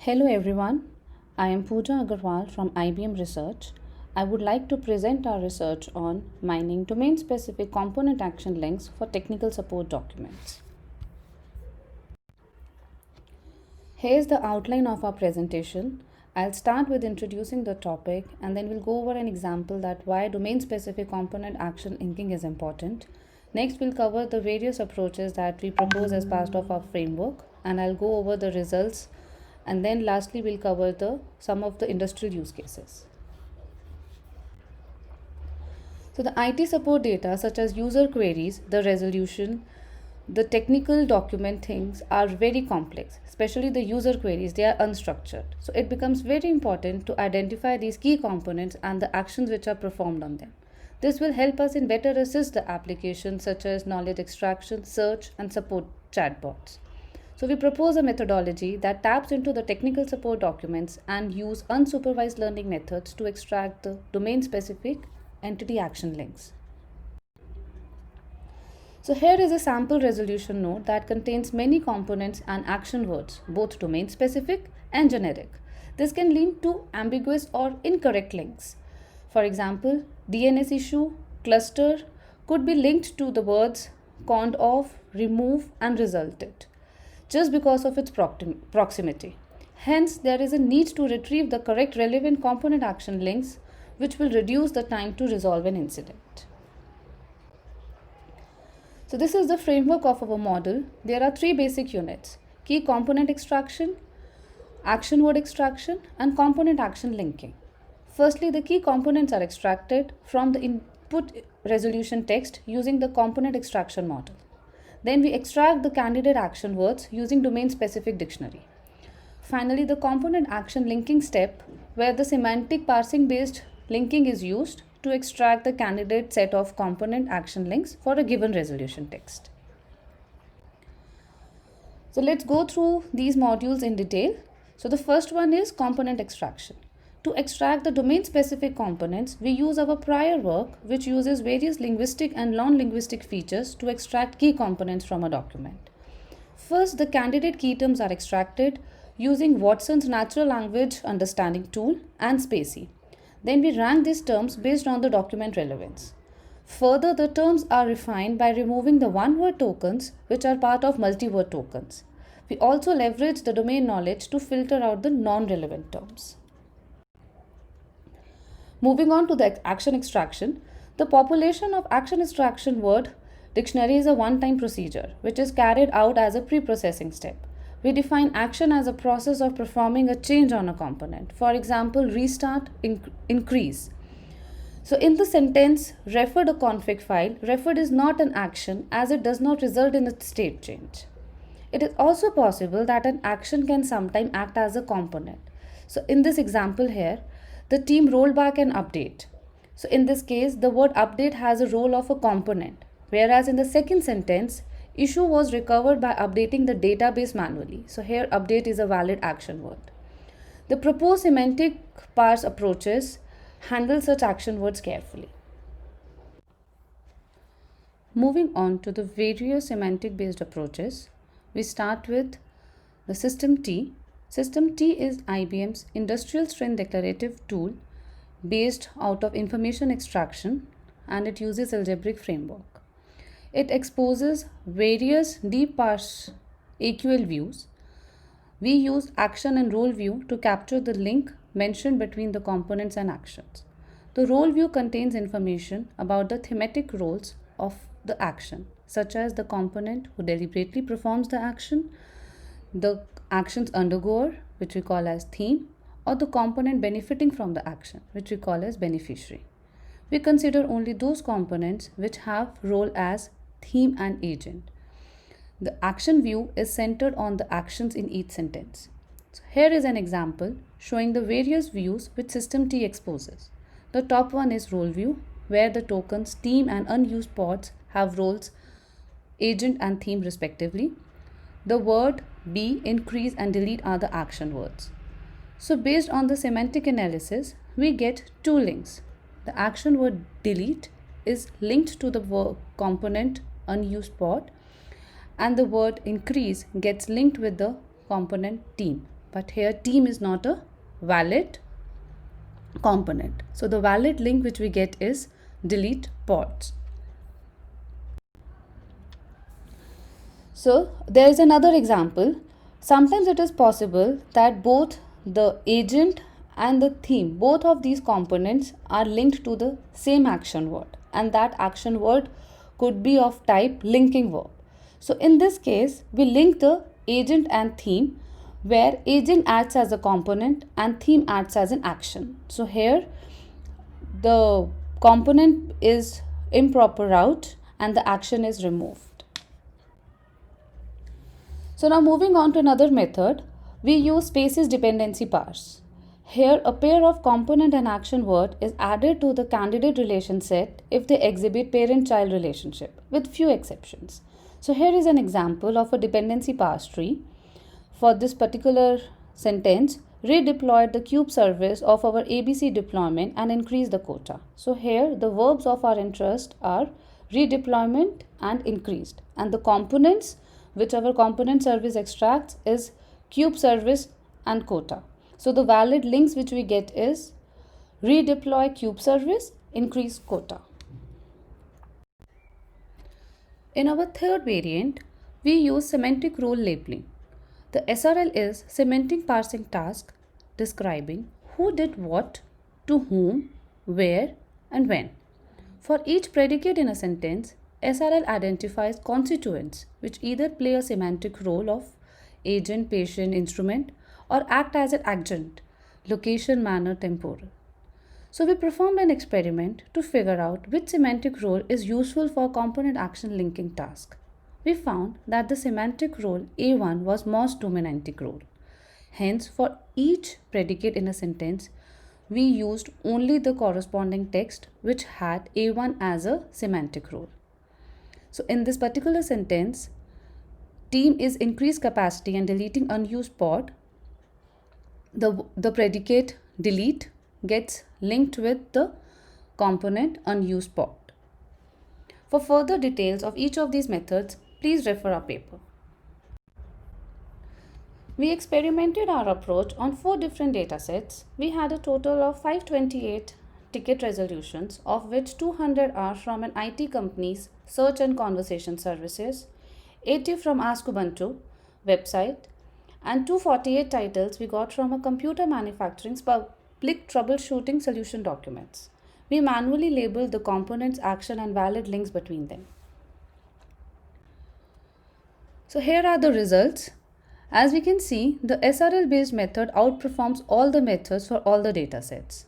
Hello everyone, I am Pooja Agarwal from IBM Research. I would like to present our research on mining domain specific component action links for technical support documents. Here's the outline of our presentation. I'll start with introducing the topic and then we'll go over an example that why domain specific component action linking is important. Next, we'll cover the various approaches that we propose as part of our framework and I'll go over the results, and then lastly we'll cover some of the industrial use cases. So the IT support data such as user queries, the resolution, the technical document things are very complex, especially the user queries, they are unstructured. So it becomes very important to identify these key components and the actions which are performed on them. This will help us in better assist the applications such as knowledge extraction, search and support chatbots. So we propose a methodology that taps into the technical support documents and use unsupervised learning methods to extract the domain-specific entity action links. So here is a sample resolution node that contains many components and action words, both domain-specific and generic. This can lead to ambiguous or incorrect links. For example, DNS issue, cluster could be linked to the words conned off, remove and resulted, just because of its proximity. Hence, there is a need to retrieve the correct relevant component action links, which will reduce the time to resolve an incident. So this is the framework of our model. There are three basic units: key component extraction, action word extraction, and component action linking. Firstly, the key components are extracted from the input resolution text using the component extraction model. Then we extract the candidate action words using domain-specific dictionary. Finally, the component action linking step, where the semantic parsing-based linking is used to extract the candidate set of component action links for a given resolution text. So let's go through these modules in detail. So the first one is component extraction. To extract the domain-specific components, we use our prior work, which uses various linguistic and non-linguistic features to extract key components from a document. First, the candidate key terms are extracted using Watson's natural language understanding tool and spaCy. Then we rank these terms based on the document relevance. Further, the terms are refined by removing the one-word tokens, which are part of multi-word tokens. We also leverage the domain knowledge to filter out the non-relevant terms. Moving on to the action extraction, the population of action extraction word dictionary is a one-time procedure which is carried out as a pre-processing step. We define action as a process of performing a change on a component. For example, restart, increase. So in the sentence, refer the config file, referred is not an action as it does not result in a state change. It is also possible that an action can sometimes act as a component. So in this example here, the team rolled back an update. So in this case, the word update has a role of a component, whereas in the second sentence, issue was recovered by updating the database manually. So here update is a valid action word. The proposed semantic parse approaches handle such action words carefully. Moving on to the various semantic based approaches, we start with the System T. System T is IBM's industrial strength declarative tool based out of information extraction, and it uses algebraic framework. It exposes various deep parse AQL views. We use action and role view to capture the link mentioned between the components and actions. The role view contains information about the thematic roles of the action, such as the component who deliberately performs the action, the action's undergoer, which we call as theme, or the component benefiting from the action, which we call as beneficiary. We consider only those components which have role as theme and agent. The action view is centered on the actions in each sentence. So here is an example showing the various views which System T exposes. The top one is role view, where the tokens theme and unused pods have roles agent and theme respectively. The word be, increase and delete are the action words. So based on the semantic analysis, we get two links. The action word delete is linked to the component unused pod, and the word increase gets linked with the component theme. but here team is not a valid component. So the valid link which we get is delete pods. So there is another example. Sometimes it is possible that both the agent and the theme, both of these components are linked to the same action word, and that action word could be of type linking verb. So in this case, we link the agent and theme, where agent acts as a component and theme acts as an action. So here the component is improper route and the action is removed. So now moving on to another method, we use spaces dependency parse. Here a pair of component and action word is added to the candidate relation set if they exhibit parent-child relationship, with few exceptions. So here is an example of a dependency parse tree. For this particular sentence, redeployed the cube service of our ABC deployment and increased the quota. So here the verbs of our interest are redeployment and increased, and the components which our component service extracts is cube service and quota. So the valid links which we get is redeploy cube service, increase quota. In our third variant, we use semantic role labeling. The SRL is semantic parsing task describing who did what, to whom, where, and when. For each predicate in a sentence, SRL identifies constituents which either play a semantic role of agent, patient, instrument, or act as an adjunct, location, manner, temporal. So we performed an experiment to figure out which semantic role is useful for component action linking task. We found that the semantic role A1 was most dominantic role. Hence, for each predicate in a sentence, we used only the corresponding text which had A1 as a semantic role. So in this particular sentence, team is increased capacity and deleting unused pod. The predicate delete gets linked with the component unused pod. For further details of each of these methods, please refer our paper. We experimented our approach on 4 different datasets. We had a total of 528 ticket resolutions, of which 200 are from an IT company's search and conversation services, 80 from Ask Ubuntu website, and 248 titles we got from a computer manufacturing's public troubleshooting solution documents. We manually labeled the components, action, and valid links between them. So here are the results. As we can see, the SRL based method outperforms all the methods for all the datasets.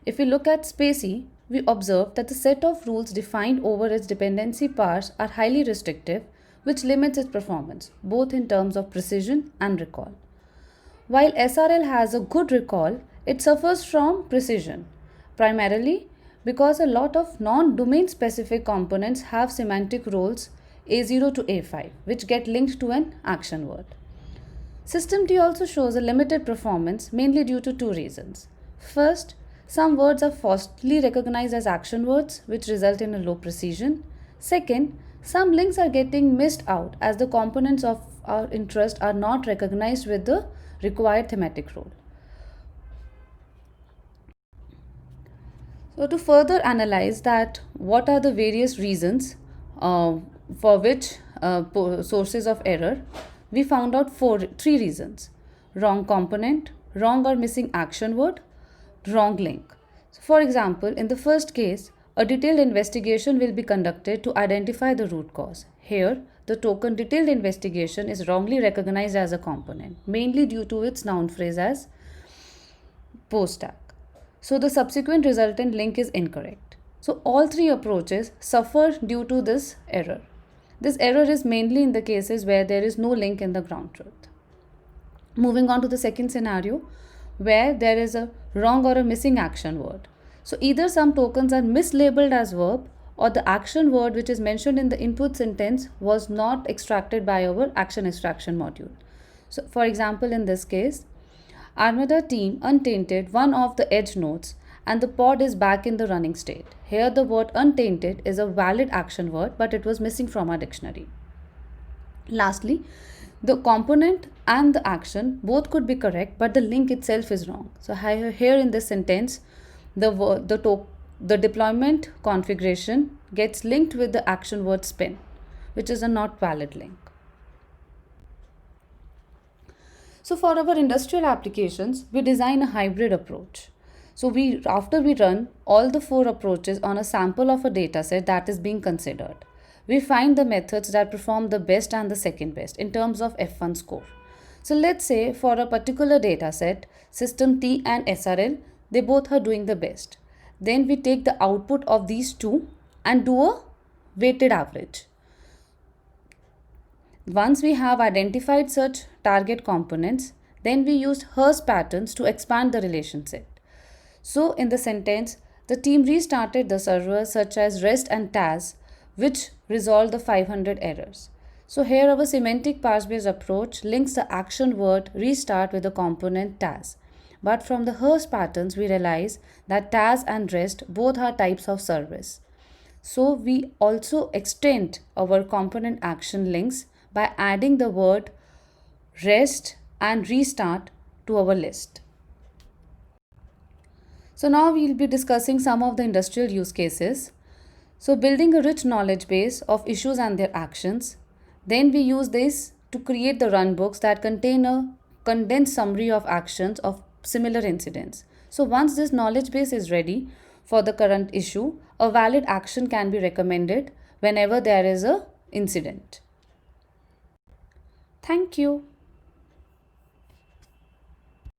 If we look at spaCy, we observe that the set of rules defined over its dependency parse are highly restrictive, which limits its performance, both in terms of precision and recall. While SRL has a good recall, it suffers from precision, primarily because a lot of non-domain specific components have semantic roles A0 to A5, which get linked to an action word. SystemT also shows a limited performance, mainly due to 2 reasons. First, some words are falsely recognized as action words, which result in a low precision. Second, some links are getting missed out as the components of our interest are not recognized with the required thematic role. So to further analyze that, what are the various reasons for which sources of error, we found out 3 reasons: wrong component, wrong or missing action word, wrong link. So for example, in the first case, a detailed investigation will be conducted to identify the root cause. Here, the token detailed investigation is wrongly recognized as a component, mainly due to its noun phrase as post tag. So the subsequent resultant link is incorrect. So all 3 approaches suffer due to this error. This error is mainly in the cases where there is no link in the ground truth. Moving on to the second scenario, where there is a wrong or a missing action word. So either some tokens are mislabeled as verb, or the action word which is mentioned in the input sentence was not extracted by our action extraction module. So for example, in this case, Armada team untainted one of the edge nodes and the pod is back in the running state. Here the word untainted is a valid action word, but it was missing from our dictionary. Lastly, the component and the action both could be correct, but the link itself is wrong. So here in this sentence, the deployment configuration gets linked with the action word spin, which is a not valid link. So for our industrial applications, we design a hybrid approach. So after we run all the four approaches on a sample of a data set that is being considered, we find the methods that perform the best and the second best in terms of F1 score. So let's say for a particular data set, system T and SRL, they both are doing the best. Then we take the output of these two and do a weighted average. Once we have identified such target components, then we used Hearst patterns to expand the relation set. So in the sentence, the team restarted the servers such as REST and TAS, which resolved the 500 errors. So here our semantic parse-based approach links the action word restart with the component TAS. But from the Hearst patterns, we realize that TAS and REST both are types of service. So we also extend our component action links by adding the word rest and restart to our list. So now we'll be discussing some of the industrial use cases. So building a rich knowledge base of issues and their actions. Then we use this to create the runbooks that contain a condensed summary of actions of similar incidents. So once this knowledge base is ready for the current issue, a valid action can be recommended whenever there is a incident. Thank you.